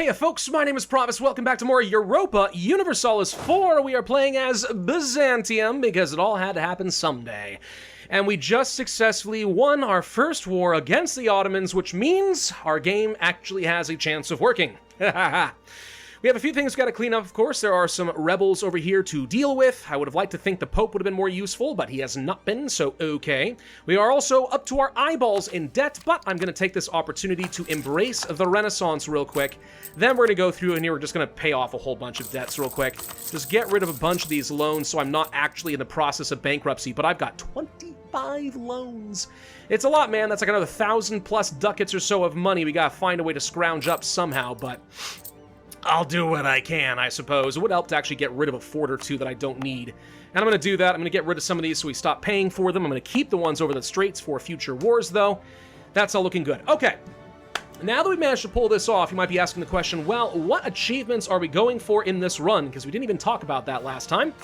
Hey folks, my name is Pravus. Welcome back to more Europa Universalis 4. We are playing as Byzantium because it all had to happen someday. And we just successfully won our first war against the Ottomans, which means our game actually has a chance of working. We have a few things we've got to clean up, of course. There are some rebels over here to deal with. I would have liked to think the Pope would have been more useful, but he has not been, so okay. We are also up to our eyeballs in debt, but I'm going to take this opportunity to embrace the Renaissance real quick. Then we're going to go through, and here we're just going to pay off a whole bunch of debts real quick. Just get rid of a bunch of these loans so I'm not actually in the process of bankruptcy, but I've got 25 loans. It's a lot, man. That's like another 1,000 plus ducats or so of money we got to find a way to scrounge up somehow, but I'll do what I can, I suppose. It would help to actually get rid of a fort or two that I don't need. And I'm going to do that. I'm going to get rid of some of these so we stop paying for them. I'm going to keep the ones over the straits for future wars, though. That's all looking good. Okay. Now that we've managed to pull this off, you might be asking the question, well, what achievements are we going for in this run? Because we didn't even talk about that last time.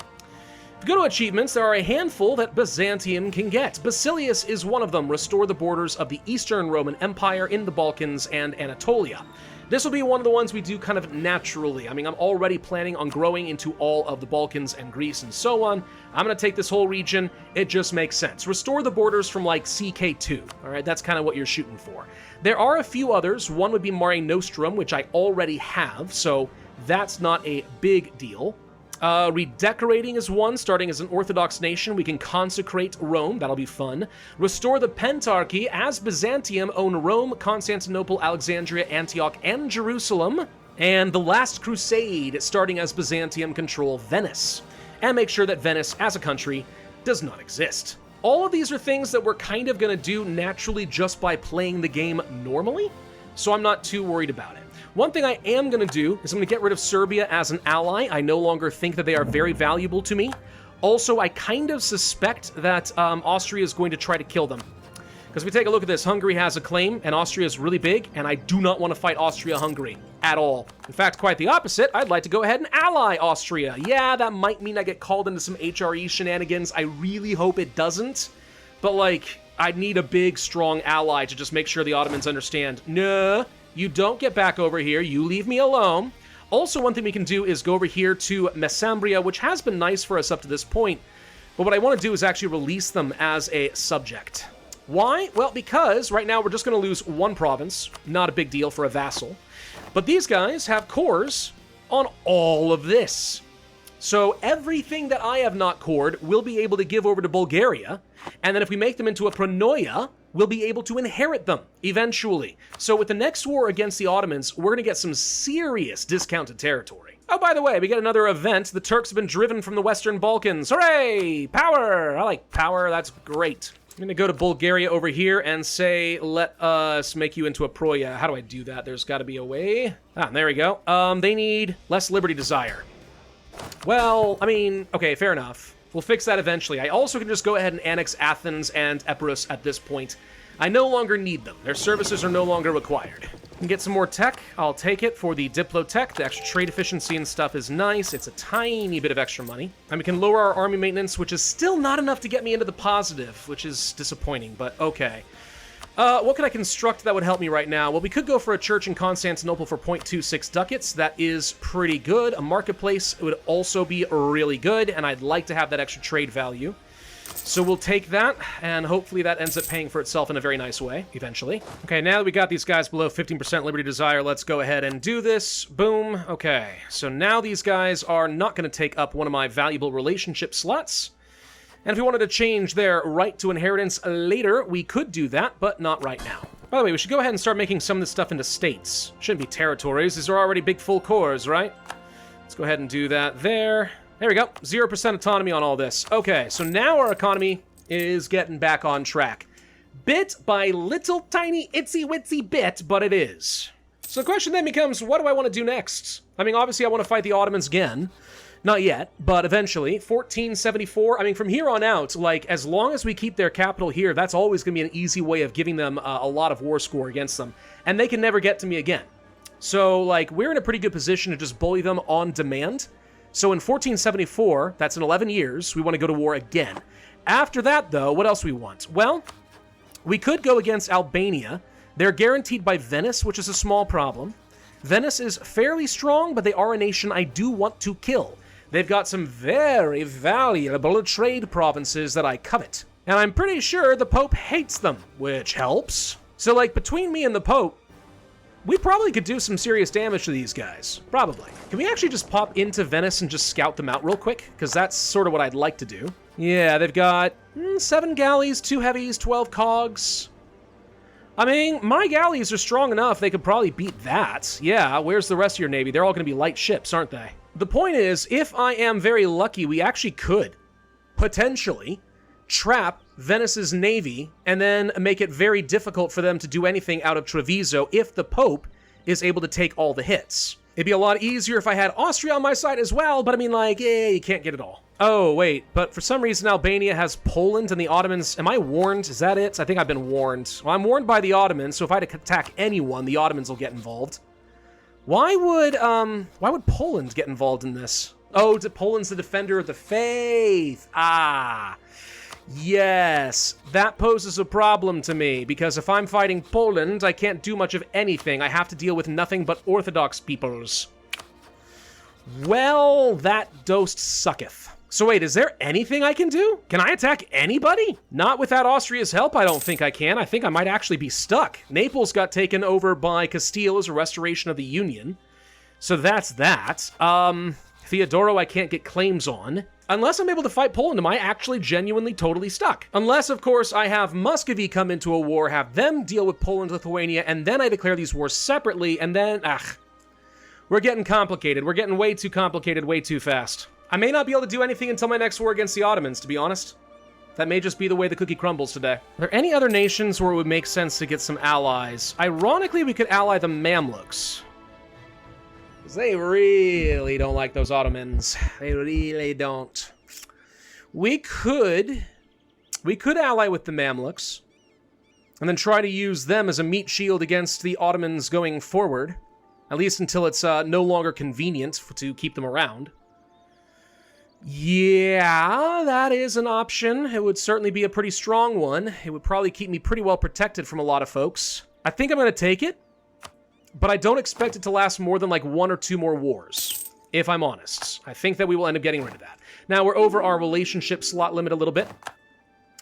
If you go to achievements, there are a handful that Byzantium can get. Basilius is one of them. Restore the borders of the Eastern Roman Empire in the Balkans and Anatolia. This will be one of the ones we do kind of naturally. I mean, I'm already planning on growing into all of the Balkans and Greece and so on. I'm going to take this whole region. It just makes sense. Restore the borders from like CK2. All right, that's kind of what you're shooting for. There are a few others. One would be Mare Nostrum, which I already have, so that's not a big deal. Redecorating is one. Starting as an Orthodox nation, we can consecrate Rome. That'll be fun. Restore the Pentarchy as Byzantium own Rome, Constantinople, Alexandria, Antioch, and Jerusalem. And the Last Crusade, starting as Byzantium, control Venice. And make sure that Venice, as a country, does not exist. All of these are things that we're kind of going to do naturally just by playing the game normally, so I'm not too worried about it. One thing I am going to do is I'm going to get rid of Serbia as an ally. I no longer think that they are very valuable to me. Also, I kind of suspect that Austria is going to try to kill them. Because if we take a look at this, Hungary has a claim, and Austria is really big, and I do not want to fight Austria-Hungary at all. In fact, quite the opposite. I'd like to go ahead and ally Austria. Yeah, that might mean I get called into some HRE shenanigans. I really hope it doesn't. But, like, I'd need a big, strong ally to just make sure the Ottomans understand, no, you don't get back over here. You leave me alone. Also, one thing we can do is go over here to Mesembria, which has been nice for us up to this point. But what I want to do is actually release them as a subject. Why? Well, because right now we're just going to lose one province. Not a big deal for a vassal. But these guys have cores on all of this. So everything that I have not cored will be able to give over to Bulgaria. And then if we make them into a pronoia, we'll be able to inherit them eventually. So with the next war against the Ottomans, we're going to get some serious discounted territory. Oh, by the way, we get another event. The Turks have been driven from the Western Balkans. Hooray! Power! I like power. That's great. I'm going to go to Bulgaria over here and say, let us make you into a proya. How do I do that? There's got to be a way. Ah, there we go. They need less liberty desire. Well, I mean, okay, fair enough. We'll fix that eventually. I also can just go ahead and annex Athens and Epirus at this point. I no longer need them. Their services are no longer required. Can get some more tech. I'll take it for the Diplotech. The extra trade efficiency and stuff is nice. It's a tiny bit of extra money. And we can lower our army maintenance, which is still not enough to get me into the positive, which is disappointing, but okay. What could I construct that would help me right now? Well, we could go for a church in Constantinople for 0.26 ducats. That is pretty good. A marketplace would also be really good, and I'd like to have that extra trade value. So we'll take that, and hopefully that ends up paying for itself in a very nice way, eventually. Okay, now that we got these guys below 15% liberty desire, let's go ahead and do this. Boom. Okay, so now these guys are not going to take up one of my valuable relationship slots. And if we wanted to change their right to inheritance later, we could do that, but not right now. By the way, we should go ahead and start making some of this stuff into states. Shouldn't be territories. These are already big full cores, right? Let's go ahead and do that there. There we go. 0% autonomy on all this. Okay, so now our economy is getting back on track. Bit by little tiny itsy witsy bit, but it is. So the question then becomes, what do I want to do next? I mean, obviously I want to fight the Ottomans again. Not yet, but eventually. 1474, I mean, from here on out, like, as long as we keep their capital here, that's always going to be an easy way of giving them a lot of war score against them. And they can never get to me again. So, like, we're in a pretty good position to just bully them on demand. So in 1474, that's in 11 years, we want to go to war again. After that, though, what else we want? Well, we could go against Albania. They're guaranteed by Venice, which is a small problem. Venice is fairly strong, but they are a nation I do want to kill. They've got some very valuable trade provinces that I covet. And I'm pretty sure the Pope hates them, which helps. So, like, between me and the Pope, we probably could do some serious damage to these guys. Probably. Can we actually just pop into Venice and just scout them out real quick? Because that's sort of what I'd like to do. Yeah, they've got 7 galleys, 2 heavies, 12 cogs. I mean, my galleys are strong enough, they could probably beat that. Yeah, where's the rest of your navy? They're all going to be light ships, aren't they? The point is, if I am very lucky, we actually could, potentially, trap Venice's navy and then make it very difficult for them to do anything out of Treviso if the Pope is able to take all the hits. It'd be a lot easier if I had Austria on my side as well, but I mean, like, you can't get it all. Oh, wait, but for some reason Albania has Poland and the Ottomans. Am I warned? Is that it? I think I've been warned. Well, I'm warned by the Ottomans, so if I had to attack anyone, the Ottomans will get involved. Why would Poland get involved in this? Oh, Poland's the defender of the faith. Ah. Yes, that poses a problem to me, because if I'm fighting Poland, I can't do much of anything. I have to deal with nothing but Orthodox peoples. Well, that dost sucketh. So wait, is there anything I can do? Can I attack anybody? Not without Austria's help, I don't think I can. I think I might actually be stuck. Naples got taken over by Castile as a restoration of the Union. So that's that. Theodoro I can't get claims on. Unless I'm able to fight Poland, am I actually genuinely totally stuck? Unless, of course, I have Muscovy come into a war, have them deal with Poland, Lithuania, and then I declare these wars separately, and then, we're getting complicated. We're getting way too complicated way too fast. I may not be able to do anything until my next war against the Ottomans, to be honest. That may just be the way the cookie crumbles today. Are there any other nations where it would make sense to get some allies? Ironically, we could ally the Mamluks. Because they really don't like those Ottomans. They really don't. We could ally with the Mamluks, and then try to use them as a meat shield against the Ottomans going forward. At least until it's no longer convenient to keep them around. Yeah, that is an option. It would certainly be a pretty strong one. It would probably keep me pretty well protected from a lot of folks. I think I'm going to take it, but I don't expect it to last more than like 1 or 2 more wars, if I'm honest. I think that we will end up getting rid of that. Now, we're over our relationship slot limit a little bit,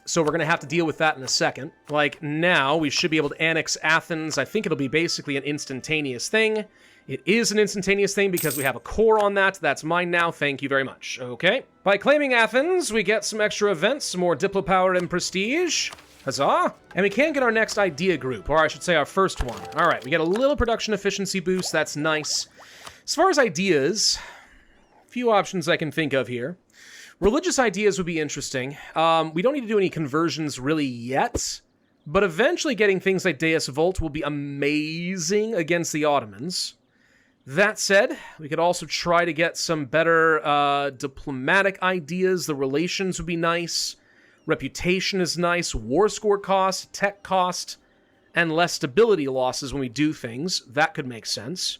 so we're going to have to deal with that in a second. Like, now, we should be able to annex Athens. I think it'll be basically an instantaneous thing. It is an instantaneous thing because we have a core on that. That's mine now. Thank you very much. Okay. By claiming Athens, we get some extra events, some more diplo power and prestige. Huzzah! And we can get our next idea group, or I should say our first one. All right, we get a little production efficiency boost. That's nice. As far as ideas, a few options I can think of here. Religious ideas would be interesting. We don't need to do any conversions really yet, but eventually getting things like Deus Vult will be amazing against the Ottomans. That said, we could also try to get some better diplomatic ideas. The relations would be nice. Reputation is nice. War score cost, tech cost, and less stability losses when we do things. That could make sense.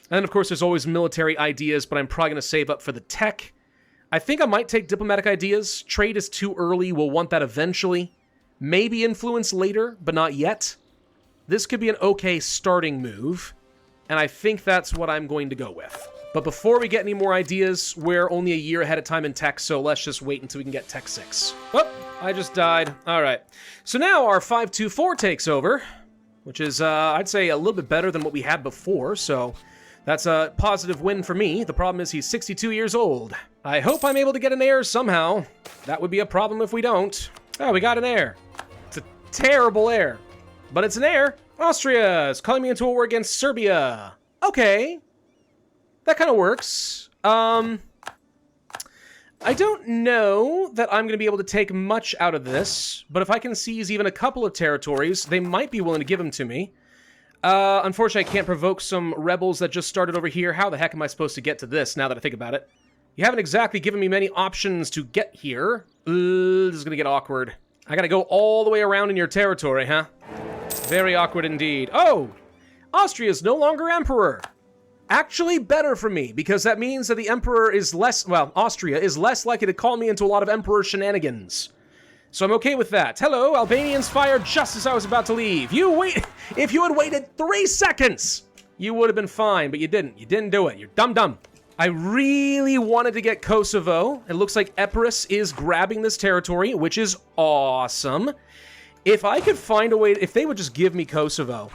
And then, of course, there's always military ideas, but I'm probably going to save up for the tech. I think I might take diplomatic ideas. Trade is too early. We'll want that eventually. Maybe influence later, but not yet. This could be an okay starting move. And I think that's what I'm going to go with. But before we get any more ideas, we're only a year ahead of time in tech, so let's just wait until we can get tech 6. Oh, I just died. All right. So now our 524 takes over, which is, I'd say, a little bit better than what we had before, so that's a positive win for me. The problem is he's 62 years old. I hope I'm able to get an heir somehow. That would be a problem if we don't. Oh, we got an heir. It's a terrible heir, but it's an heir. Austria is calling me into a war against Serbia. Okay. That kind of works. I don't know that I'm going to be able to take much out of this, but if I can seize even a couple of territories, they might be willing to give them to me. Unfortunately, I can't provoke some rebels that just started over here. How the heck am I supposed to get to this, now that I think about it? You haven't exactly given me many options to get here. This is going to get awkward. I got to go all the way around in your territory, huh? Very awkward indeed. Oh! Austria's no longer emperor. Actually better for me, because that means that the emperor is less, well, Austria is less likely to call me into a lot of emperor shenanigans. So I'm okay with that. Hello, Albanians fired just as I was about to leave. If you had waited 3 seconds, You would have been fine, but you didn't. You didn't do it. You're dumb. I really wanted to get Kosovo. It looks like Epirus is grabbing this territory, which is awesome. If I could find a way, if they would just give me Kosovo,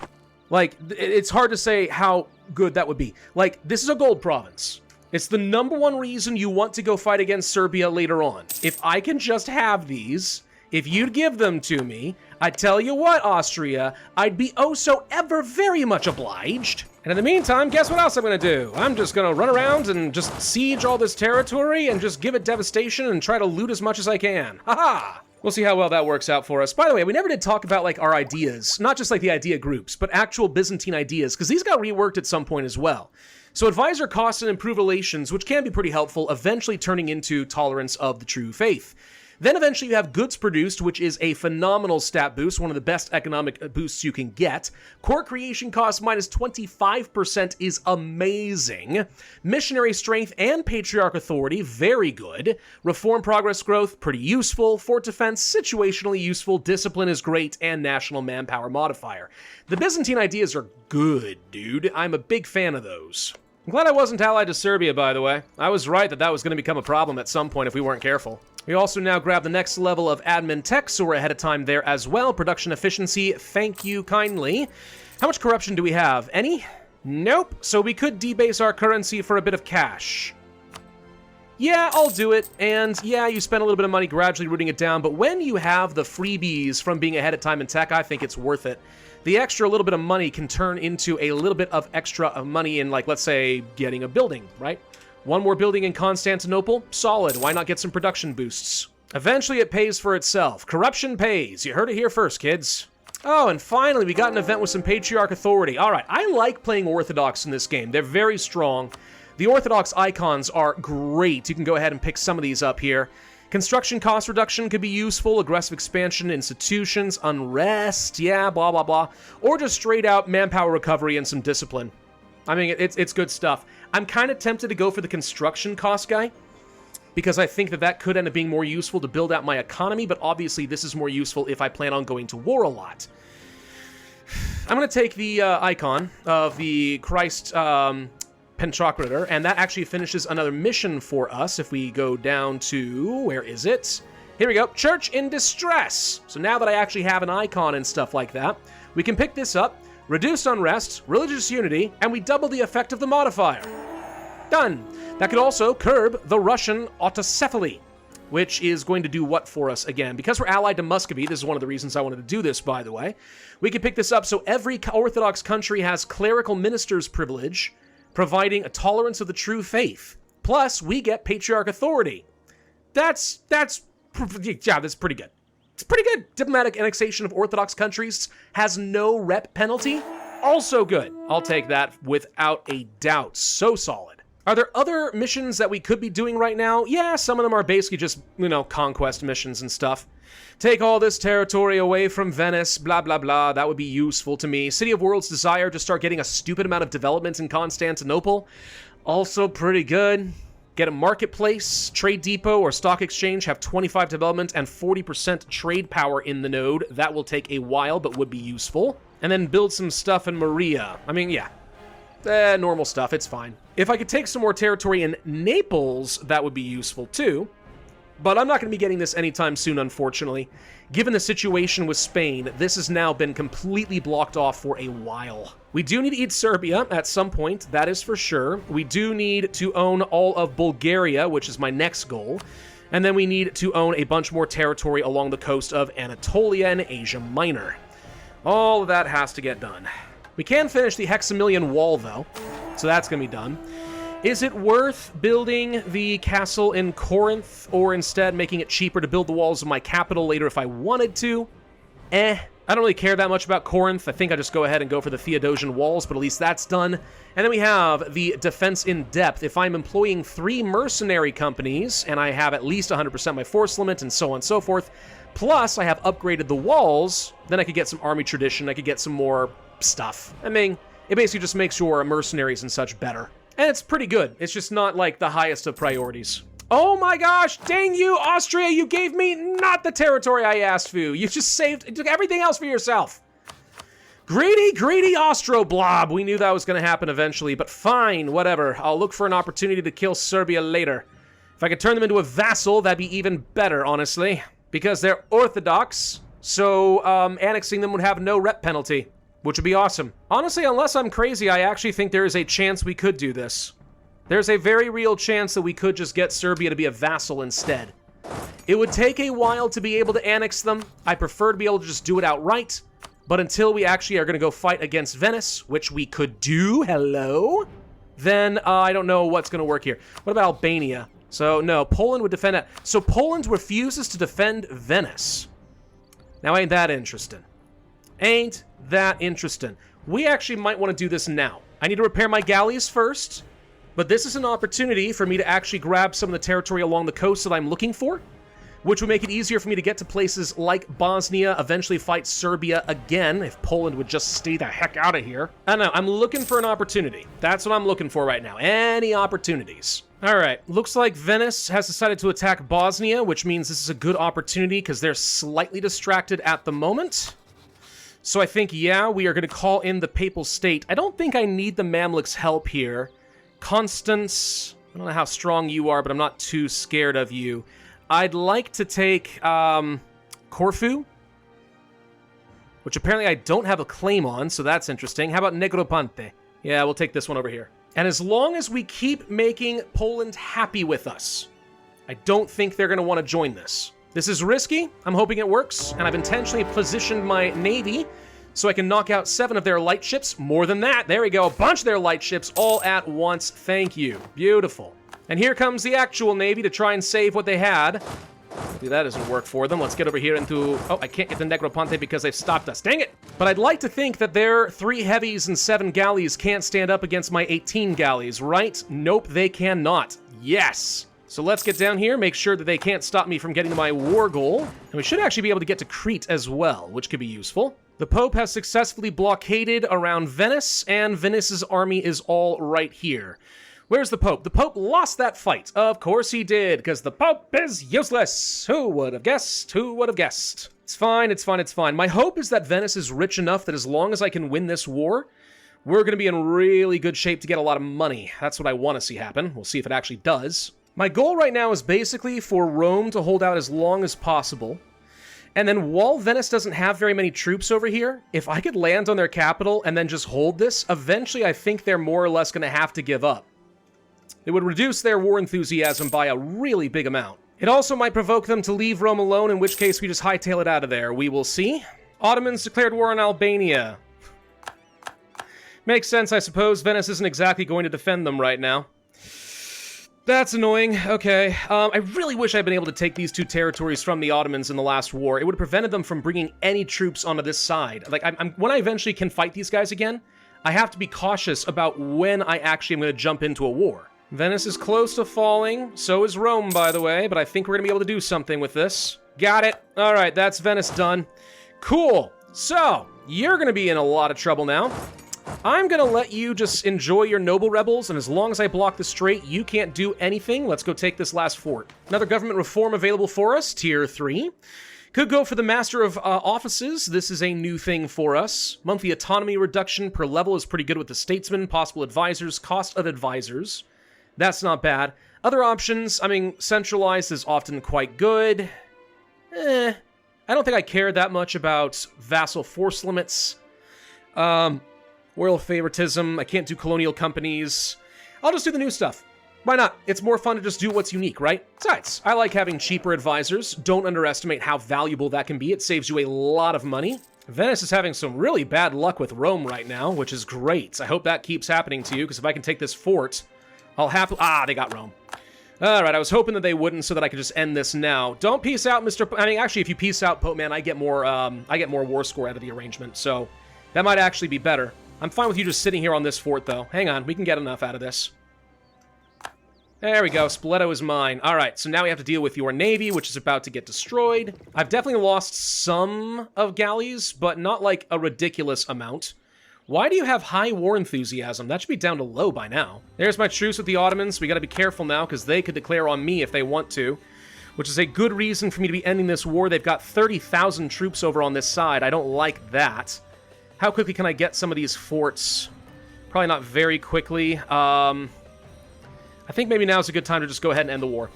like, it's hard to say how good that would be. Like, this is a gold province. It's the #1 reason you want to go fight against Serbia later on. If I can just have these, if you'd give them to me, I tell you what, Austria, I'd be oh so ever very much obliged. And in the meantime, guess what else I'm gonna do? I'm just gonna run around and just siege all this territory and just give it devastation and try to loot as much as I can. Haha! We'll see how well that works out for us. By the way, we never did talk about, like, our ideas. Not just, like, the idea groups, but actual Byzantine ideas, because these got reworked at some point as well. So advisor costs and improve relations, which can be pretty helpful, eventually turning into tolerance of the true faith. Then eventually you have goods produced, which is a phenomenal stat boost, one of the best economic boosts you can get. Core creation cost minus 25% is amazing. Missionary strength and patriarch authority, very good. Reform progress growth, pretty useful. Fort defense, situationally useful. Discipline is great, and national manpower modifier. The Byzantine ideas are good, dude. I'm a big fan of those. I'm glad I wasn't allied to Serbia, by the way. I was right that was going to become a problem at some point if we weren't careful. We also now grab the next level of admin tech, so we're ahead of time there as well. Production efficiency, thank you kindly. How much corruption do we have? Any? Nope. So we could debase our currency for a bit of cash. Yeah, I'll do it. And yeah, you spend a little bit of money gradually rooting it down, but when you have the freebies from being ahead of time in tech, I think it's worth it. The extra little bit of money can turn into a little bit of extra money in, like, let's say, getting a building, right? One more building in Constantinople? Solid. Why not get some production boosts? Eventually it pays for itself. Corruption pays. You heard it here first, kids. Oh, and finally we got an event with some patriarch authority. All right, I like playing Orthodox in this game. They're very strong. The Orthodox icons are great. You can go ahead and pick some of these up here. Construction cost reduction could be useful. Aggressive expansion, institutions, unrest, yeah, blah, blah, blah. Or just straight out manpower recovery and some discipline. I mean, it's good stuff. I'm kind of tempted to go for the construction cost guy, because I think that could end up being more useful to build out my economy, but obviously this is more useful if I plan on going to war a lot. I'm going to take the icon of the Christ Pantocrator, and that actually finishes another mission for us if we go down to, where is it? Here we go, Church in Distress. So now that I actually have an icon and stuff like that, we can pick this up, reduce unrest, religious unity, and we double the effect of the modifier. Done. That could also curb the Russian autocephaly, which is going to do what for us again? Because we're allied to Muscovy, this is one of the reasons I wanted to do this, by the way. We can pick this up so every Orthodox country has clerical minister's privilege, providing a tolerance of the true faith. Plus, we get patriarch authority. That's pretty good. It's pretty good. Diplomatic annexation of Orthodox countries has no rep penalty. Also good. I'll take that without a doubt. So solid. Are there other missions that we could be doing right now? Yeah, some of them are basically just, conquest missions and stuff. Take all this territory away from Venice, blah, blah, blah. That would be useful to me. City of World's Desire to start getting a stupid amount of development in Constantinople. Also pretty good. Get a marketplace, trade depot, or stock exchange, have 25 development and 40% trade power in the node. That will take a while, but would be useful. And then build some stuff in Maria. I mean, yeah. Normal stuff, it's fine. If I could take some more territory in Naples, that would be useful too. But I'm not going to be getting this anytime soon, unfortunately. Given the situation with Spain, this has now been completely blocked off for a while. We do need to eat Serbia at some point, that is for sure. We do need to own all of Bulgaria, which is my next goal. And then we need to own a bunch more territory along the coast of Anatolia and Asia Minor. All of that has to get done. We can finish the Hexamillion Wall, though, so that's going to be done. Is it worth building the castle in Corinth, or instead making it cheaper to build the walls of my capital later if I wanted to? I don't really care that much about Corinth. I think I just go ahead and go for the Theodosian walls, but at least that's done. And then we have the defense in depth. If I'm employing 3 mercenary companies, and I have at least 100% my force limit, and so on and so forth, plus I have upgraded the walls, then I could get some army tradition, I could get some more stuff. I mean, it basically just makes your mercenaries and such better. And it's pretty good. It's just not, like, the highest of priorities. Oh my gosh, dang you, Austria, you gave me not the territory I asked for. You just took everything else for yourself. Greedy, greedy Ostroblob. We knew that was going to happen eventually, but fine, whatever. I'll look for an opportunity to kill Serbia later. If I could turn them into a vassal, that'd be even better, honestly. Because they're Orthodox, so annexing them would have no rep penalty, which would be awesome. Honestly, unless I'm crazy, I actually think there is a chance we could do this. There's a very real chance that we could just get Serbia to be a vassal instead. It would take a while to be able to annex them. I prefer to be able to just do it outright. But until we actually are going to go fight against Venice, which we could do, hello, then I don't know what's going to work here. What about Albania? So, no, Poland would defend that. So Poland refuses to defend Venice. Now, ain't that interesting? Ain't that interesting? We actually might want to do this now. I need to repair my galleys first, but this is an opportunity for me to actually grab some of the territory along the coast that I'm looking for, which would make it easier for me to get to places like Bosnia, eventually fight Serbia again, if Poland would just stay the heck out of here. I don't know, I'm looking for an opportunity. That's what I'm looking for right now. Any opportunities. All right, looks like Venice has decided to attack Bosnia, which means this is a good opportunity because they're slightly distracted at the moment. So I think, yeah, we are going to call in the Papal State. I don't think I need the Mamluks' help here. Constance, I don't know how strong you are, but I'm not too scared of you. I'd like to take Corfu, which apparently I don't have a claim on, so that's interesting. How about Negroponte? Yeah, we'll take this one over here. And as long as we keep making Poland happy with us, I don't think they're going to want to join this. This is risky. I'm hoping it works, and I've intentionally positioned my navy so I can knock out 7 of their light ships. More than that. There we go. A bunch of their light ships all at once. Thank you. Beautiful. And here comes the actual navy to try and save what they had. Maybe that doesn't work for them. Let's get over here into... Oh, I can't get the Negroponte because they've stopped us. Dang it! But I'd like to think that their 3 heavies and 7 galleys can't stand up against my 18 galleys, right? Nope, they cannot. Yes! So let's get down here, make sure that they can't stop me from getting to my war goal. And we should actually be able to get to Crete as well, which could be useful. The Pope has successfully blockaded around Venice, and Venice's army is all right here. Where's the Pope? The Pope lost that fight. Of course he did, because the Pope is useless. Who would have guessed? Who would have guessed? It's fine, it's fine, it's fine. My hope is that Venice is rich enough that as long as I can win this war, we're going to be in really good shape to get a lot of money. That's what I want to see happen. We'll see if it actually does. My goal right now is basically for Rome to hold out as long as possible. And then while Venice doesn't have very many troops over here, if I could land on their capital and then just hold this, eventually I think they're more or less going to have to give up. It would reduce their war enthusiasm by a really big amount. It also might provoke them to leave Rome alone, in which case we just hightail it out of there. We will see. Ottomans declared war on Albania. Makes sense, I suppose. Venice isn't exactly going to defend them right now. That's annoying. Okay. I really wish I'd been able to take these 2 territories from the Ottomans in the last war. It would have prevented them from bringing any troops onto this side. Like, when I eventually can fight these guys again, I have to be cautious about when I actually am going to jump into a war. Venice is close to falling. So is Rome, by the way, but I think we're going to be able to do something with this. Got it. All right, that's Venice done. Cool. So, you're going to be in a lot of trouble now. I'm going to let you just enjoy your noble rebels, and as long as I block the strait, you can't do anything. Let's go take this last fort. Another government reform available for us, Tier 3. Could go for the Master of Offices. This is a new thing for us. Monthly autonomy reduction per level is pretty good with the statesmen. Possible advisors, cost of advisors. That's not bad. Other options, I mean, centralized is often quite good. I don't think I care that much about vassal force limits. Royal favoritism, I can't do colonial companies. I'll just do the new stuff. Why not? It's more fun to just do what's unique, right? Besides, I like having cheaper advisors. Don't underestimate how valuable that can be. It saves you a lot of money. Venice is having some really bad luck with Rome right now, which is great. I hope that keeps happening to you, because if I can take this fort, I'll have to... Ah, they got Rome. All right, I was hoping that they wouldn't so that I could just end this now. Don't peace out, Mr... I mean, actually, if you peace out, Pope Man, I get more war score out of the arrangement, so that might actually be better. I'm fine with you just sitting here on this fort, though. Hang on, we can get enough out of this. There we go, Spoleto is mine. All right, so now we have to deal with your navy, which is about to get destroyed. I've definitely lost some of galleys, but not like a ridiculous amount. Why do you have high war enthusiasm? That should be down to low by now. There's my truce with the Ottomans. We gotta be careful now, because they could declare on me if they want to, which is a good reason for me to be ending this war. They've got 30,000 troops over on this side. I don't like that. How quickly can I get some of these forts? Probably not very quickly. I think maybe now is a good time to just go ahead and end the war.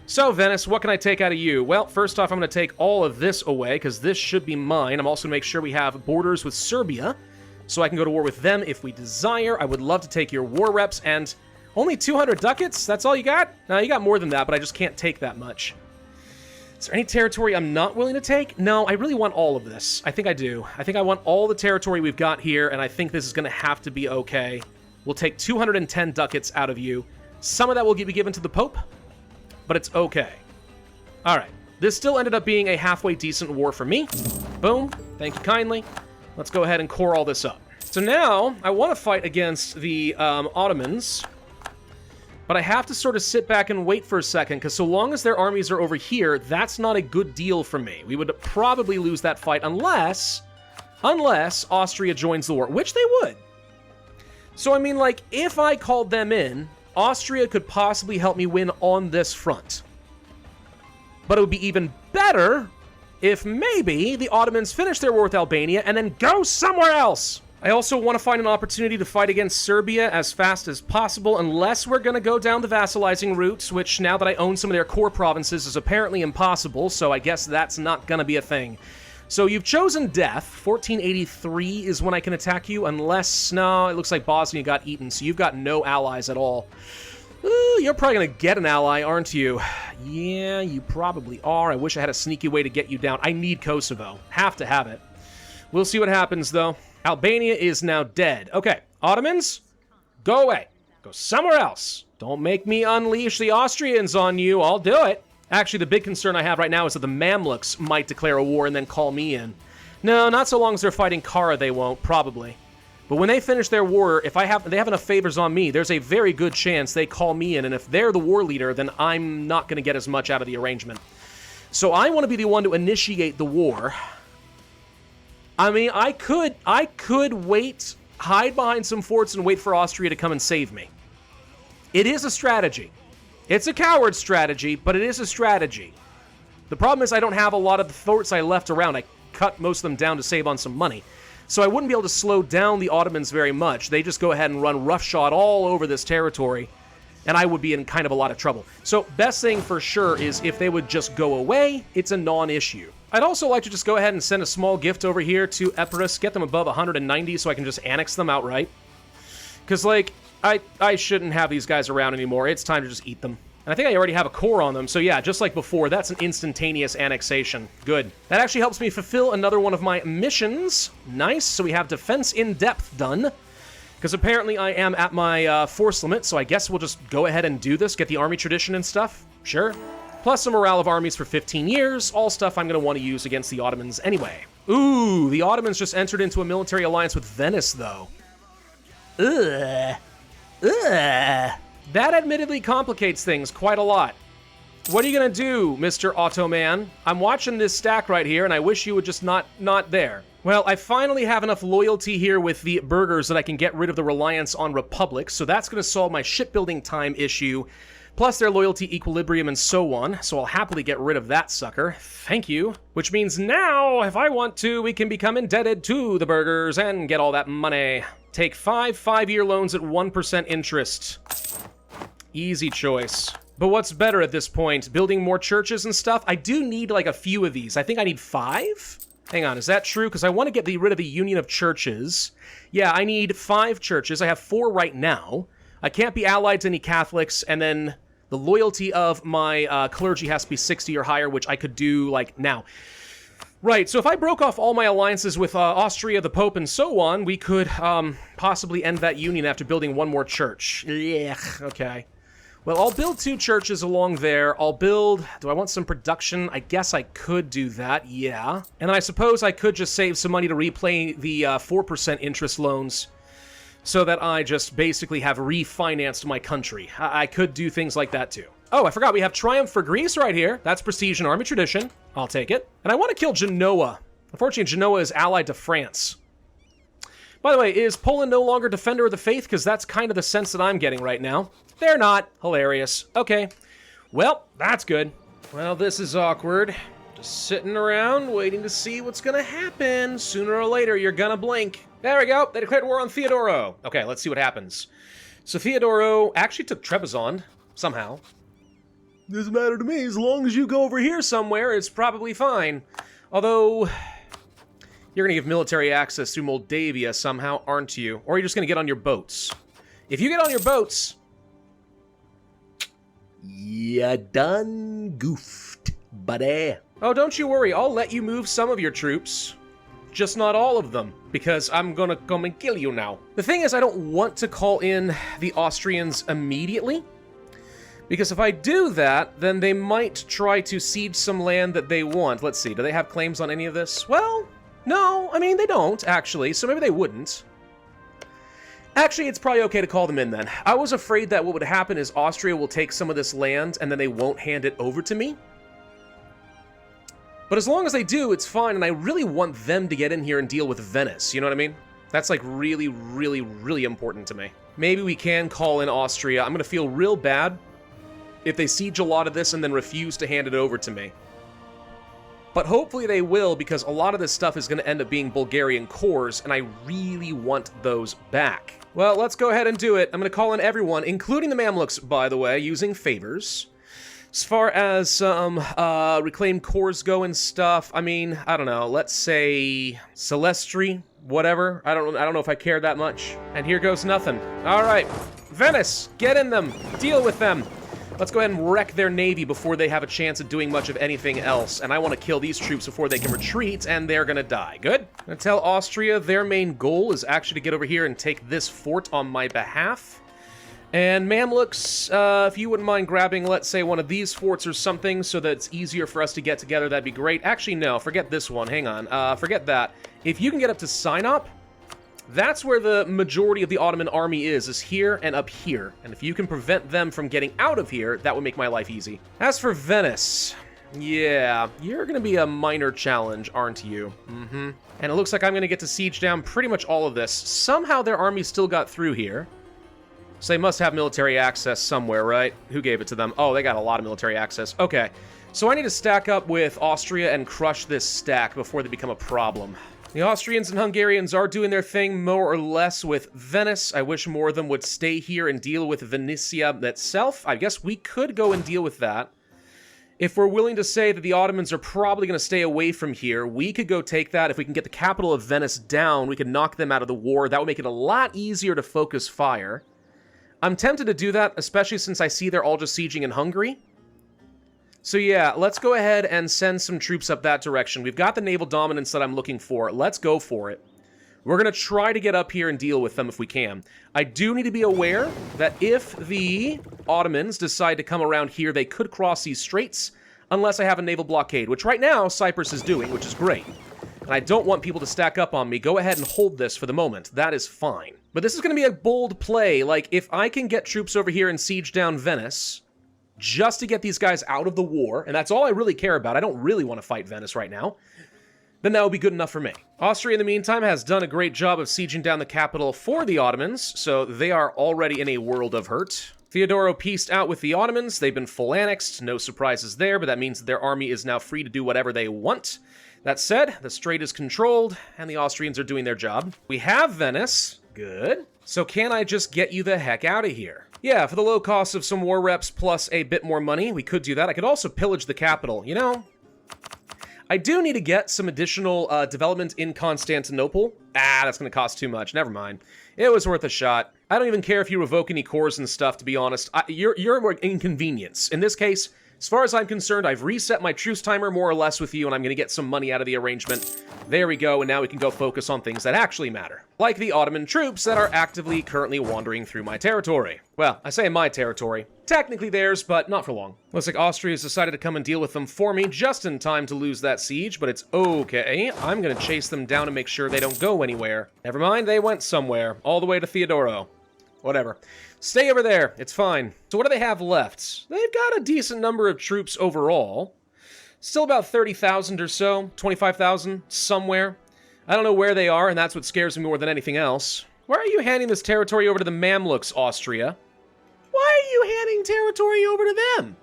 So, Venice, what can I take out of you? Well, first off, I'm going to take all of this away, because this should be mine. I'm also going to make sure we have borders with Serbia, so I can go to war with them if we desire. I would love to take your war reps, and only 200 ducats? That's all you got? No, you got more than that, but I just can't take that much. Is there any territory I'm not willing to take? No, I really want all of this. I think I do. I think I want all the territory we've got here, and I think this is going to have to be okay. We'll take 210 ducats out of you. Some of that will be given to the Pope, but it's okay. All right. This still ended up being a halfway decent war for me. Boom. Thank you kindly. Let's go ahead and core all this up. So now, I want to fight against the Ottomans, but I have to sort of sit back and wait for a second, because so long as their armies are over here, that's not a good deal for me. We would probably lose that fight unless Austria joins the war, which they would. So, I mean, like, if I called them in, Austria could possibly help me win on this front. But it would be even better if maybe the Ottomans finish their war with Albania and then go somewhere else. I also want to find an opportunity to fight against Serbia as fast as possible, unless we're going to go down the vassalizing route, which now that I own some of their core provinces is apparently impossible, so I guess that's not going to be a thing. So you've chosen death. 1483 is when I can attack you, unless, no, it looks like Bosnia got eaten, so you've got no allies at all. Ooh, you're probably going to get an ally, aren't you? Yeah, you probably are. I wish I had a sneaky way to get you down. I need Kosovo. Have to have it. We'll see what happens, though. Albania is now dead. Okay, Ottomans, go away. Go somewhere else. Don't make me unleash the Austrians on you. I'll do it. Actually, the big concern I have right now is that the Mamluks might declare a war and then call me in. No, not so long as they're fighting Kara, they won't, probably. But when they finish their war, if they have enough favors on me, there's a very good chance they call me in, and if they're the war leader, then I'm not going to get as much out of the arrangement. So I want to be the one to initiate the war. I mean, I could wait, hide behind some forts and wait for Austria to come and save me. It is a strategy. It's a coward strategy, but it is a strategy. The problem is I don't have a lot of the forts I left around. I cut most of them down to save on some money. So I wouldn't be able to slow down the Ottomans very much. They just go ahead and run roughshod all over this territory, and I would be in kind of a lot of trouble. So best thing for sure is if they would just go away, it's a non-issue. I'd also like to just go ahead and send a small gift over here to Epirus, get them above 190 so I can just annex them outright. Because, like, I shouldn't have these guys around anymore. It's time to just eat them. And I think I already have a core on them, so yeah, just like before, that's an instantaneous annexation. Good. That actually helps me fulfill another one of my missions. Nice, so we have defense in depth done. Because apparently I am at my force limit, so I guess we'll just go ahead and do this, get the army tradition and stuff. Sure. Plus a morale of armies for 15 years, all stuff I'm going to want to use against the Ottomans anyway. Ooh, the Ottomans just entered into a military alliance with Venice, though. Ugh. Ugh. That admittedly complicates things quite a lot. What are you going to do, Mr. Ottoman? I'm watching this stack right here, and I wish you would just not there. Well, I finally have enough loyalty here with the burghers that I can get rid of the reliance on republics, so that's going to solve my shipbuilding time issue, plus their loyalty equilibrium and so on, so I'll happily get rid of that sucker. Thank you. Which means now, if I want to, we can become indebted to the burghers and get all that money. Take 5 5-year loans at 1% interest. Easy choice. But what's better at this point? Building more churches and stuff? I do need like a few of these. I think I need 5? Hang on, is that true? Because I want to get rid of the Union of Churches. Yeah, I need 5 churches. I have 4 right now. I can't be allied to any Catholics, and then the loyalty of my clergy has to be 60 or higher, which I could do, like, now. Right, so if I broke off all my alliances with Austria, the Pope, and so on, we could possibly end that union after building 1 more church. Yeah, okay. Well, I'll build 2 churches along there. I'll build... Do I want some production? I guess I could do that, yeah. And then I suppose I could just save some money to repay the 4% interest loans so that I just basically have refinanced my country. I could do things like that, too. Oh, I forgot, we have Triumph for Greece right here. That's prestige and army tradition. I'll take it. And I want to kill Genoa. Unfortunately, Genoa is allied to France. By the way, is Poland no longer Defender of the Faith? Because that's kind of the sense that I'm getting right now. They're not. Hilarious. Okay. Well, that's good. Well, this is awkward. Just sitting around, waiting to see what's gonna happen. Sooner or later, you're gonna blink. There we go. They declared war on Theodoro. Okay, let's see what happens. So Theodoro actually took Trebizond, somehow. Doesn't matter to me. As long as you go over here somewhere, it's probably fine. Although, you're gonna give military access through Moldavia somehow, aren't you? Or are you just gonna get on your boats? If you get on your boats, you done goofed, buddy. Oh, don't you worry. I'll let you move some of your troops. Just not all of them, because I'm gonna come and kill you now. The thing is, I don't want to call in the Austrians immediately, because if I do that, then they might try to siege some land that they want. Let's see, do they have claims on any of this? Well, no, I mean, they don't, actually, so maybe they wouldn't. Actually, it's probably okay to call them in then. I was afraid that what would happen is Austria will take some of this land, and then they won't hand it over to me. But as long as they do, it's fine, and I really want them to get in here and deal with Venice, you know what I mean? That's like really, really, really important to me. Maybe we can call in Austria. I'm gonna feel real bad if they siege a lot of this and then refuse to hand it over to me. But hopefully they will, because a lot of this stuff is gonna end up being Bulgarian cores, and I really want those back. Well, let's go ahead and do it. I'm gonna call in everyone, including the Mamluks, by the way, using favors. As far as reclaimed cores go and stuff, I mean, I don't know, let's say Celestri, whatever. I don't know if I care that much. And here goes nothing. All right, Venice, get in them, deal with them. Let's go ahead and wreck their navy before they have a chance at doing much of anything else. And I want to kill these troops before they can retreat, and they're gonna die. Good. I'm gonna tell Austria their main goal is actually to get over here and take this fort on my behalf. And Mamluks, if you wouldn't mind grabbing, let's say, one of these forts or something so that it's easier for us to get together, that'd be great. Actually, no, forget this one. Hang on. Forget that. If you can get up to Sinop, that's where the majority of the Ottoman army is here and up here. And if you can prevent them from getting out of here, that would make my life easy. As for Venice, yeah, you're going to be a minor challenge, aren't you? Mm-hmm. And it looks like I'm going to get to siege down pretty much all of this. Somehow their army still got through here. So they must have military access somewhere, right? Who gave it to them? Oh, they got a lot of military access. Okay. So I need to stack up with Austria and crush this stack before they become a problem. The Austrians and Hungarians are doing their thing more or less with Venice. I wish more of them would stay here and deal with Venetia itself. I guess we could go and deal with that. If we're willing to say that the Ottomans are probably going to stay away from here, we could go take that. If we can get the capital of Venice down, we could knock them out of the war. That would make it a lot easier to focus fire. I'm tempted to do that, especially since I see they're all just sieging in Hungary. So yeah, let's go ahead and send some troops up that direction. We've got the naval dominance that I'm looking for. Let's go for it. We're going to try to get up here and deal with them if we can. I do need to be aware that if the Ottomans decide to come around here, they could cross these straits, unless I have a naval blockade, which right now Cyprus is doing, which is great. And I don't want people to stack up on me. Go ahead and hold this for the moment. That is fine. But this is going to be a bold play. Like, if I can get troops over here and siege down Venice, just to get these guys out of the war, and that's all I really care about. I don't really want to fight Venice right now. Then that would be good enough for me. Austria, in the meantime, has done a great job of sieging down the capital for the Ottomans, so they are already in a world of hurt. Theodoro peaced out with the Ottomans. They've been full annexed. No surprises there, but that means that their army is now free to do whatever they want. That said, the strait is controlled, and the Austrians are doing their job. We have Venice. Good. So can I just get you the heck out of here? Yeah, for the low cost of some war reps plus a bit more money, we could do that. I could also pillage the capital. You know, I do need to get some additional development in Constantinople. That's going to cost too much. Never mind. It was worth a shot. I don't even care if you revoke any cores and stuff, to be honest. You're an inconvenience. In this case, as far as I'm concerned, I've reset my truce timer more or less with you, and I'm going to get some money out of the arrangement. There we go, and now we can go focus on things that actually matter. Like the Ottoman troops that are actively currently wandering through my territory. Well, I say my territory. Technically theirs, but not for long. Looks like Austria has decided to come and deal with them for me just in time to lose that siege, but it's okay. I'm going to chase them down and make sure they don't go anywhere. Never mind, they went somewhere. All the way to Theodoro. Whatever. Stay over there. It's fine. So what do they have left? They've got a decent number of troops overall. Still about 30,000 or so. 25,000, somewhere. I don't know where they are, and that's what scares me more than anything else. Why are you handing this territory over to the Mamluks, Austria? Why are you handing territory over to them?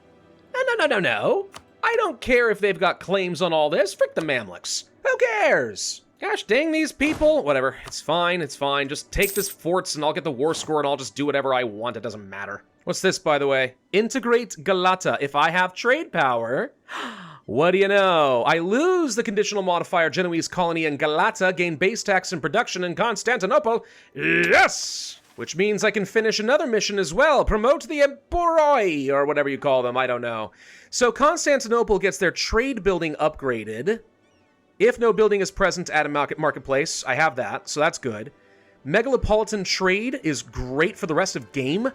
No. I don't care if they've got claims on all this. Frick the Mamluks. Who cares? Gosh dang these people. Whatever. It's fine. It's fine. Just take this forts and I'll get the war score and I'll just do whatever I want. It doesn't matter. What's this, by the way? Integrate Galata. If I have trade power... What do you know? I lose the conditional modifier Genoese colony in Galata, gain base tax and production in Constantinople. Yes! Which means I can finish another mission as well. Promote the Emperoi, or whatever you call them, I don't know. So Constantinople gets their trade building upgraded. If no building is present at a marketplace, I have that, so that's good. Megalopolitan trade is great for the rest of game.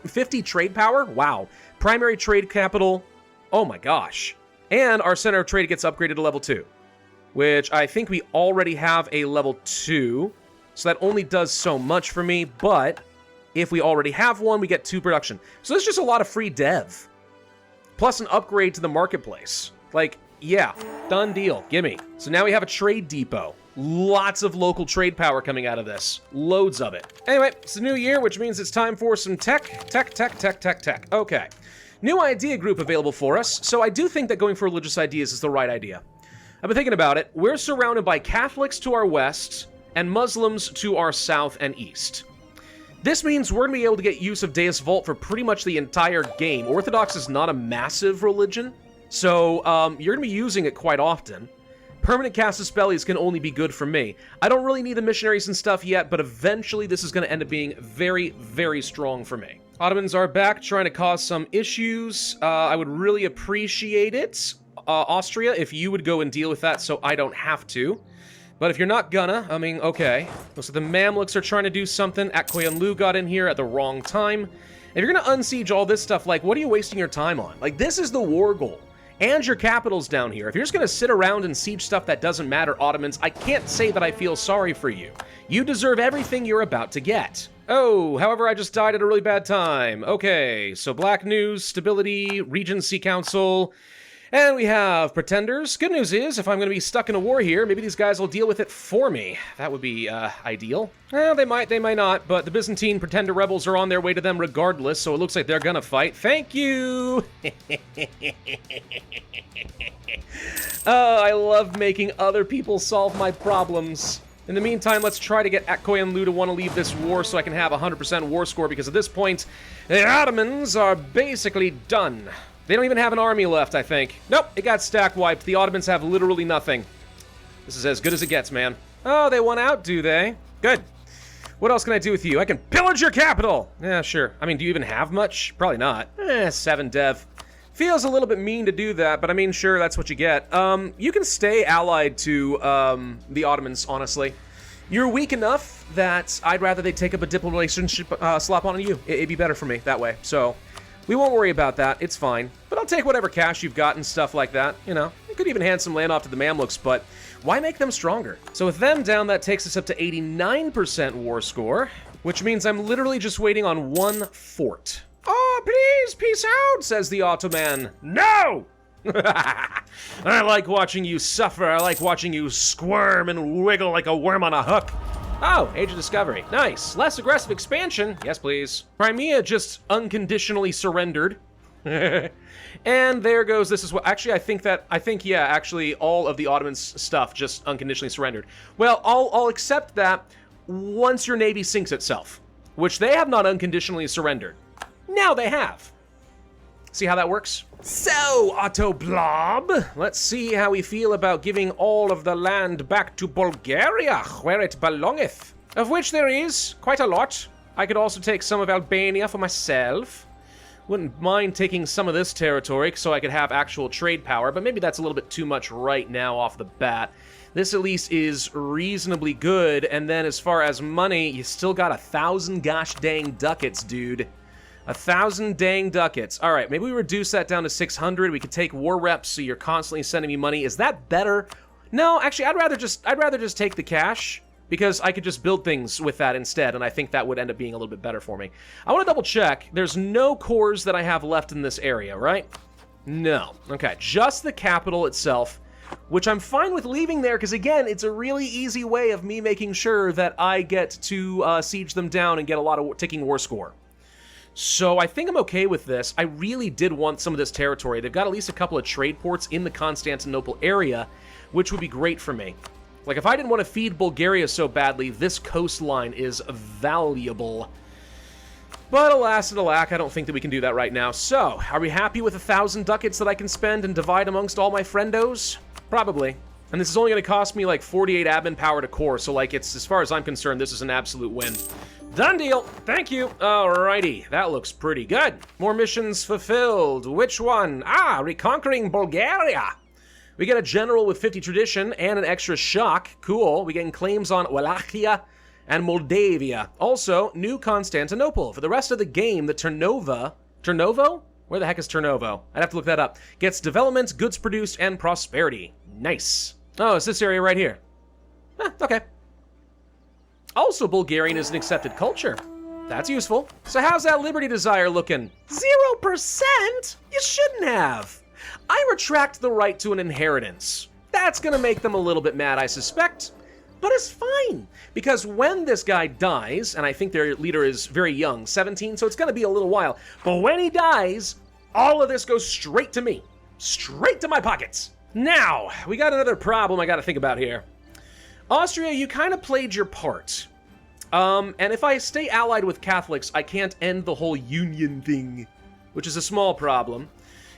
50 trade power? Wow. Primary trade capital. Oh my gosh. And our center of trade gets upgraded to level 2, which I think we already have a level 2, so that only does so much for me, but if we already have one, we get 2 production. So there's just a lot of free dev, plus an upgrade to the marketplace. Like, yeah, done deal, gimme. So now we have a trade depot. Lots of local trade power coming out of this. Loads of it. Anyway, it's a new year, which means it's time for some tech. Okay. New idea group available for us, so I do think that going for religious ideas is the right idea. I've been thinking about it. We're surrounded by Catholics to our west and Muslims to our south and east. This means we're going to be able to get use of Deus Vult for pretty much the entire game. Orthodox is not a massive religion, so you're going to be using it quite often. Permanent Casus Bellius can only be good for me. I don't really need the missionaries and stuff yet, but eventually this is going to end up being very, very strong for me. Ottomans are back trying to cause some issues. I would really appreciate it, Austria, if you would go and deal with that so I don't have to. But if you're not gonna, I mean, okay. Looks like the Mamluks are trying to do something. Akkoyunlu got in here at the wrong time. If you're gonna unsiege all this stuff, like, what are you wasting your time on? Like, this is the war goal. And your capital's down here. If you're just gonna sit around and siege stuff that doesn't matter, Ottomans, I can't say that I feel sorry for you. You deserve everything you're about to get. Oh, however, I just died at a really bad time. Okay, so Black News, Stability, Regency Council, and we have Pretenders. Good news is, if I'm going to be stuck in a war here, maybe these guys will deal with it for me. That would be, ideal. Well, they might not, but the Byzantine Pretender rebels are on their way to them regardless, so it looks like they're gonna fight. Thank you! Oh, I love making other people solve my problems. In the meantime, let's try to get Akkoyunlu to want to leave this war so I can have a 100% war score, because at this point, the Ottomans are basically done. They don't even have an army left, I think. Nope, it got stack wiped. The Ottomans have literally nothing. This is as good as it gets, man. Oh, they won out, do they? Good. What else can I do with you? I can pillage your capital! Yeah, sure. I mean, do you even have much? Probably not. 7 dev. Feels a little bit mean to do that, but I mean, sure, that's what you get. You can stay allied to the Ottomans, honestly. You're weak enough that I'd rather they take up a diplomatic relationship slap on you. It'd be better for me that way. So we won't worry about that. It's fine. But I'll take whatever cash you've got and stuff like that. You know, you could even hand some land off to the Mamluks, but why make them stronger? So with them down, that takes us up to 89% war score, which means I'm literally just waiting on 1 fort. Oh, please, peace out, says the Ottoman. No! I like watching you suffer. I like watching you squirm and wiggle like a worm on a hook. Oh, Age of Discovery. Nice. Less aggressive expansion. Yes, please. Crimea just unconditionally surrendered. And there goes, this is what, actually, yeah, actually, all of the Ottomans' stuff just unconditionally surrendered. Well, I'll accept that once your navy sinks itself, which they have not unconditionally surrendered. Now they have. See how that works? So, Otto Blob, let's see how we feel about giving all of the land back to Bulgaria, where it belongeth. Of which there is quite a lot. I could also take some of Albania for myself. Wouldn't mind taking some of this territory so I could have actual trade power, but maybe that's a little bit too much right now off the bat. This at least is reasonably good, and then as far as money, you still got 1,000 gosh dang ducats, dude. 1,000 dang ducats. All right, maybe we reduce that down to 600. We could take war reps, so you're constantly sending me money. Is that better? No, actually, I'd rather just take the cash, because I could just build things with that instead, and I think that would end up being a little bit better for me. I want to double check. There's no cores that I have left in this area, right? No. Okay, just the capital itself, which I'm fine with leaving there, because again, it's a really easy way of me making sure that I get to siege them down and get a lot of ticking war score. So I think I'm okay with this. I really did want some of this territory. They've got at least a couple of trade ports in the Constantinople area, which would be great for me. Like, if I didn't want to feed Bulgaria so badly, this coastline is valuable. But alas and alack, I don't think that we can do that right now. So, are we happy with 1,000 ducats that I can spend and divide amongst all my friendos? Probably. And this is only going to cost me like 48 admin power to core, so like, it's, as far as I'm concerned, this is an absolute win. Done deal. Thank you. Alrighty, that looks pretty good. More missions fulfilled. Which one? Ah, reconquering Bulgaria. We get a general with 50 tradition and an extra shock. Cool. We getting claims on Wallachia and Moldavia. Also, new Constantinople. For the rest of the game, the Turnovo? Where the heck is Turnovo? I'd have to look that up. Gets development, goods produced, and prosperity. Nice. Oh, it's this area right here. Okay. Also, Bulgarian is an accepted culture. That's useful. So how's that liberty desire looking? 0%? You shouldn't have. I retract the right to an inheritance. That's gonna make them a little bit mad, I suspect. But it's fine, because when this guy dies, and I think their leader is very young, 17, so it's gonna be a little while, but when he dies, all of this goes straight to me. Straight to my pockets. Now, we got another problem I gotta think about here. Austria, you kind of played your part. And if I stay allied with Catholics, I can't end the whole union thing, which is a small problem.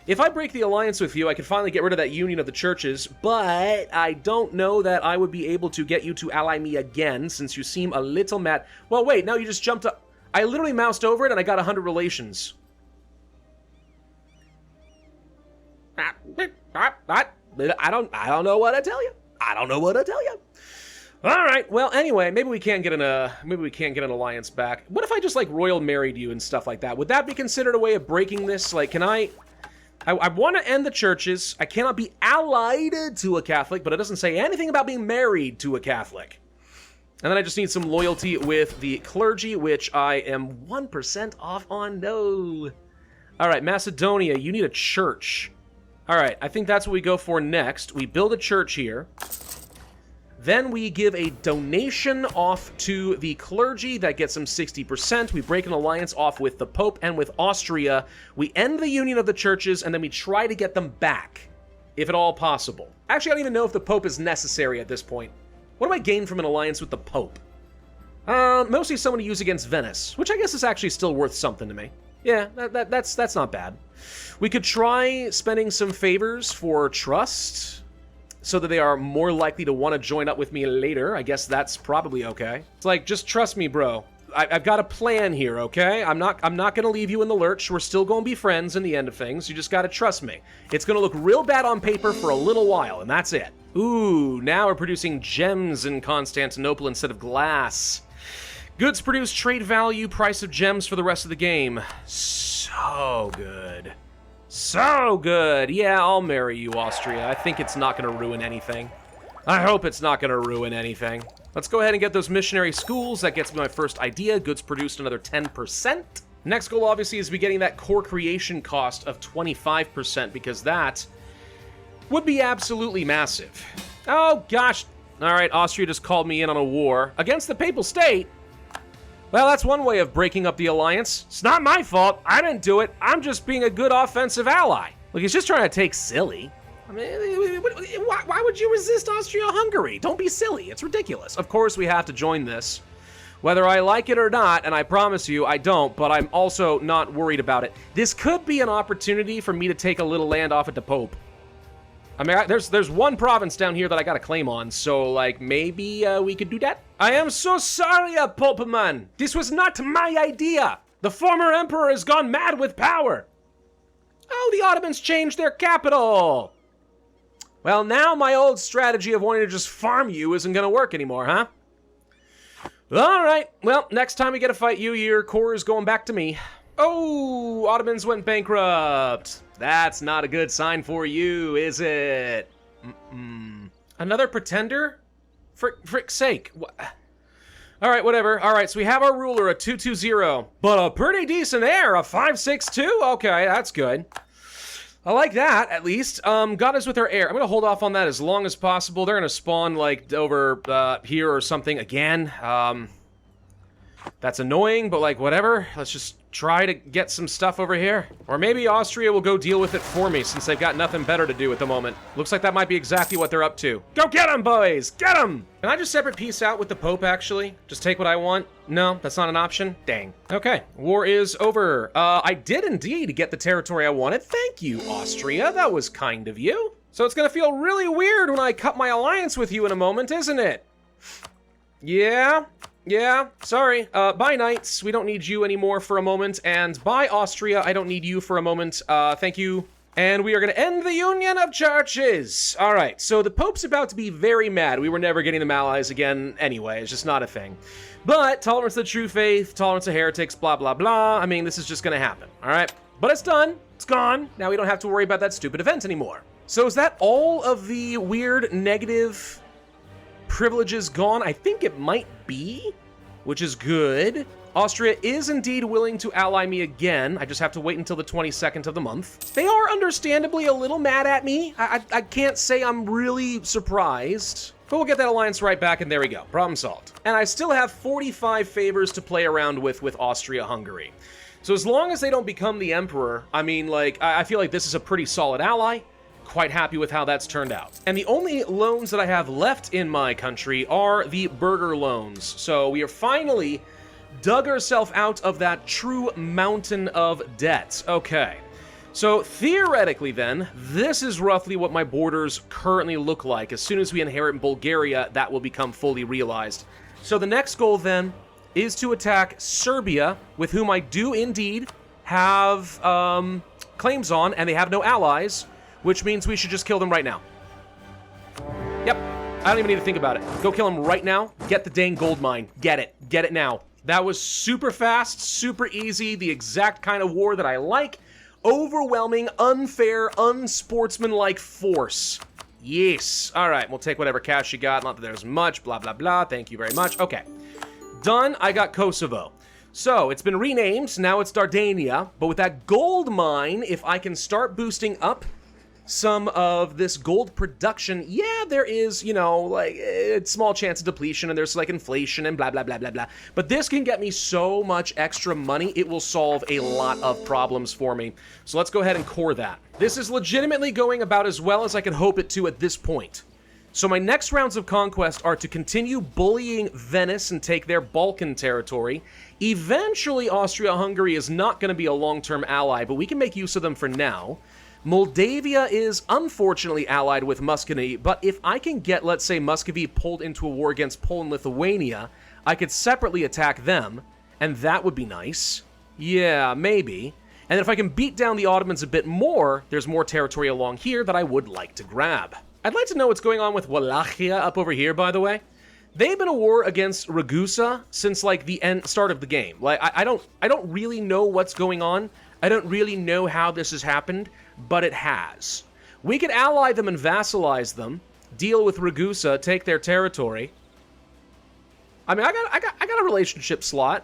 If I break the alliance with you, I can finally get rid of that union of the churches, but I don't know that I would be able to get you to ally me again, since you seem a little mad. Well, wait, no, you just jumped up. I literally moused over it and I got 100 relations. I don't know what to tell you. I don't know what to tell you. All right. Well, anyway, maybe we can't get an alliance back. What if I just like royal married you and stuff like that? Would that be considered a way of breaking this? Like, can I want to end the churches. I cannot be allied to a Catholic, but it doesn't say anything about being married to a Catholic. And then I just need some loyalty with the clergy, which I am 1% off on. No. All right, Macedonia, you need a church. All right, I think that's what we go for next. We build a church here. Then we give a donation off to the clergy. That gets them 60%. We break an alliance off with the Pope and with Austria. We end the union of the churches, and then we try to get them back, if at all possible. Actually, I don't even know if the Pope is necessary at this point. What do I gain from an alliance with the Pope? Mostly someone to use against Venice, which I guess is actually still worth something to me. Yeah, that's not bad. We could try spending some favors for trust, so that they are more likely to want to join up with me later. I guess that's probably okay. It's like, just trust me, bro. I've got a plan here, okay? I'm not gonna leave you in the lurch. We're still gonna be friends in the end of things. You just gotta trust me. It's gonna look real bad on paper for a little while, and that's it. Ooh, now we're producing gems in Constantinople instead of glass. Goods produce, trade value, price of gems for the rest of the game. So good. So good. Yeah, I'll marry you, Austria. I think it's not going to ruin anything. I hope it's not going to ruin anything. Let's go ahead and get those missionary schools. That gets me my first idea. Goods produced another 10%. Next goal, obviously, is be getting that core creation cost of 25%, because that would be absolutely massive. Oh, gosh. All right, Austria just called me in on a war against the Papal State. Well, that's one way of breaking up the alliance. It's not my fault. I didn't do it. I'm just being a good offensive ally. Look, he's just trying to take silly. I mean, why would you resist Austria-Hungary? Don't be silly. It's ridiculous. Of course, we have to join this, whether I like it or not, and I promise you I don't, but I'm also not worried about it. This could be an opportunity for me to take a little land off at the Pope. I mean, there's one province down here that I got a claim on, so, like, maybe we could do that? I am so sorry, Popeman. This was not my idea. The former emperor has gone mad with power. Oh, the Ottomans changed their capital. Well, now my old strategy of wanting to just farm you isn't going to work anymore, huh? All right. Well, next time we get to fight you, your core is going back to me. Oh, Ottomans went bankrupt. That's not a good sign for you, is it? Another pretender? For frick's sake. All right, whatever. All right, so we have our ruler, a 220, but a pretty decent heir, a 562. Okay, that's good. I like that, at least. Got us with our heir. I'm going to hold off on that as long as possible. They're going to spawn, like, over here or something again. That's annoying, but like, whatever. Let's just try to get some stuff over here. Or maybe Austria will go deal with it for me since they've got nothing better to do at the moment. Looks like that might be exactly what they're up to. Go get them, boys! Get them! Can I just separate peace out with the Pope, actually? Just take what I want? No, that's not an option? Dang. Okay, war is over. I did indeed get the territory I wanted. Thank you, Austria. That was kind of you. So it's gonna feel really weird when I cut my alliance with you in a moment, isn't it? Yeah, sorry. Bye, Knights. We don't need you anymore for a moment. And bye, Austria. I don't need you for a moment. Thank you. And we are going to end the union of churches. All right, so the Pope's about to be very mad. We were never getting them allies again anyway. It's just not a thing. But tolerance of the true faith, tolerance of heretics, blah, blah, blah. I mean, this is just going to happen, all right? But it's done. It's gone. Now we don't have to worry about that stupid event anymore. So is that all of the weird negative privileges gone? I think it might be, which is good. Austria is indeed willing to ally me again. I just have to wait until the 22nd of the month. They are understandably a little mad at me. I can't say I'm really surprised, but we'll get that alliance right back, and there we go. Problem solved. And I still have 45 favors to play around with Austria-Hungary. So as long as they don't become the emperor, I mean, like, I feel like this is a pretty solid ally. Quite happy with how that's turned out. And the only loans that I have left in my country are the burgher loans. So we are finally dug ourselves out of that true mountain of debt. Okay. So theoretically then, this is roughly what my borders currently look like. As soon as we inherit Bulgaria, that will become fully realized. So the next goal then is to attack Serbia, with whom I do indeed have claims on, and they have no allies, which means we should just kill them right now. Yep, I don't even need to think about it. Go kill them right now. Get the dang gold mine. Get it. Get it now. That was super fast, super easy, the exact kind of war that I like. Overwhelming, unfair, unsportsmanlike force. Yes. All right, we'll take whatever cash you got. Not that there's much, blah, blah, blah. Thank you very much. Okay. Done. I got Kosovo. So, it's been renamed. Now it's Dardania. But with that gold mine, if I can start boosting up some of this gold production, yeah, there is, you know, like, a small chance of depletion, and there's, like, inflation and blah, blah, blah, blah, blah. But this can get me so much extra money, it will solve a lot of problems for me. So let's go ahead and core that. This is legitimately going about as well as I could hope it to at this point. So my next rounds of conquest are to continue bullying Venice and take their Balkan territory. Eventually, Austria-Hungary is not going to be a long-term ally, but we can make use of them for now. Moldavia is unfortunately allied with Muscovy, but if I can get, let's say, Muscovy pulled into a war against Poland-Lithuania, I could separately attack them, and that would be nice. Yeah, maybe. And if I can beat down the Ottomans a bit more, there's more territory along here that I would like to grab. I'd like to know what's going on with Wallachia up over here, by the way. They've been a war against Ragusa since, like, the start of the game. Like, I don't really know what's going on. I don't really know how this has happened, but it has. We could ally them and vassalize them, deal with Ragusa, take their territory. I mean, I got a relationship slot.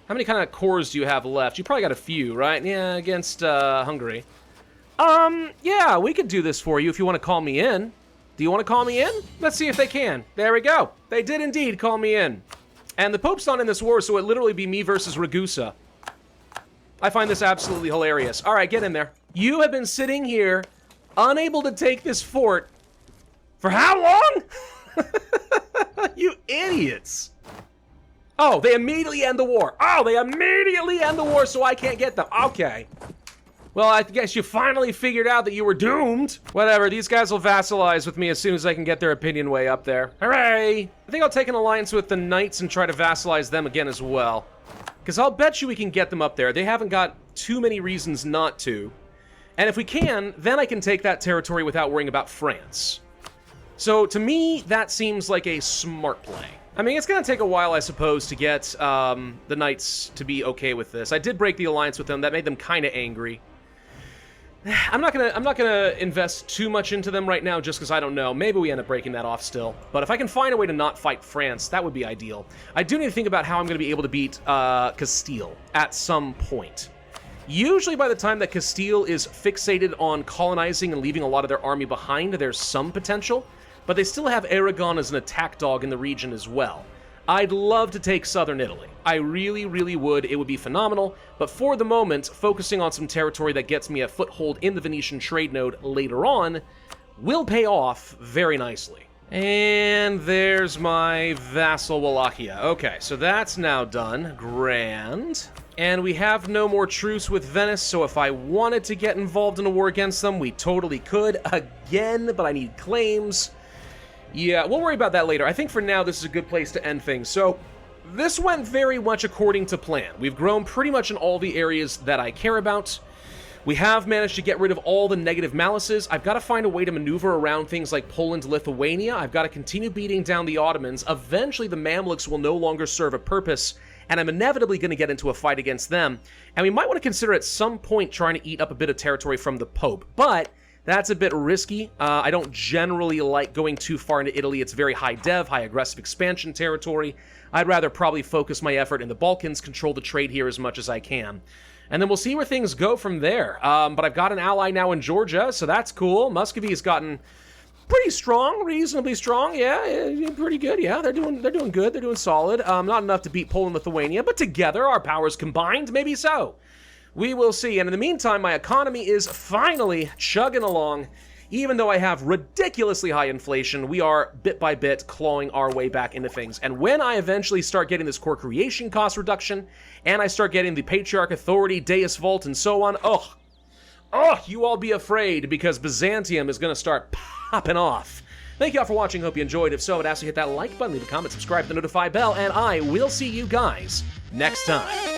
How many kind of cores do you have left? You probably got a few, right? Yeah, against Hungary. Yeah, we could do this for you if you want to call me in. Do you want to call me in? Let's see if they can. There we go. They did indeed call me in. And the Pope's not in this war, so it'd literally be me versus Ragusa. I find this absolutely hilarious. All right, get in there. You have been sitting here, unable to take this fort, for how long? You idiots. Oh, they immediately end the war. Oh, they immediately end the war, so I can't get them. Okay. Well, I guess you finally figured out that you were doomed. Whatever, these guys will vassalize with me as soon as I can get their opinion way up there. Hooray! I think I'll take an alliance with the Knights and try to vassalize them again as well. Because I'll bet you we can get them up there. They haven't got too many reasons not to. And if we can, then I can take that territory without worrying about France. So, to me, that seems like a smart play. I mean, it's going to take a while, I suppose, to get the Knights to be okay with this. I did break the alliance with them. That made them kind of angry. I'm not gonna invest too much into them right now just because I don't know. Maybe we end up breaking that off still. But if I can find a way to not fight France, that would be ideal. I do need to think about how I'm going to be able to beat Castile at some point. Usually by the time that Castile is fixated on colonizing and leaving a lot of their army behind, there's some potential. But they still have Aragon as an attack dog in the region as well. I'd love to take southern Italy. I really, really would. It would be phenomenal. But for the moment, focusing on some territory that gets me a foothold in the Venetian trade node later on will pay off very nicely. And there's my vassal Wallachia. Okay, so that's now done. Grand. And we have no more truce with Venice, so if I wanted to get involved in a war against them, we totally could. Again, but I need claims. Yeah, we'll worry about that later. I think for now, this is a good place to end things. So, this went very much according to plan. We've grown pretty much in all the areas that I care about. We have managed to get rid of all the negative malices. I've got to find a way to maneuver around things like Poland, Lithuania. I've got to continue beating down the Ottomans. Eventually, the Mamluks will no longer serve a purpose, and I'm inevitably going to get into a fight against them. And we might want to consider at some point trying to eat up a bit of territory from the Pope. But that's a bit risky. I don't generally like going too far into Italy. It's very high dev, high aggressive expansion territory. I'd rather probably focus my effort in the Balkans, control the trade here as much as I can. And then we'll see where things go from there. But I've got an ally now in Georgia, so that's cool. Muscovy's gotten pretty strong, reasonably strong. Yeah, pretty good. Yeah, they're doing good. They're doing solid. Not enough to beat Poland, Lithuania, but together, our powers combined, maybe so. We will see. And in the meantime, my economy is finally chugging along. Even though I have ridiculously high inflation, we are bit by bit clawing our way back into things. And when I eventually start getting this core creation cost reduction, and I start getting the Patriarch Authority, Deus Vault, and so on, you all be afraid, because Byzantium is going to start popping off. Thank you all for watching. Hope you enjoyed. If so, I'd ask you to hit that like button, leave a comment, subscribe, the notify bell, and I will see you guys next time.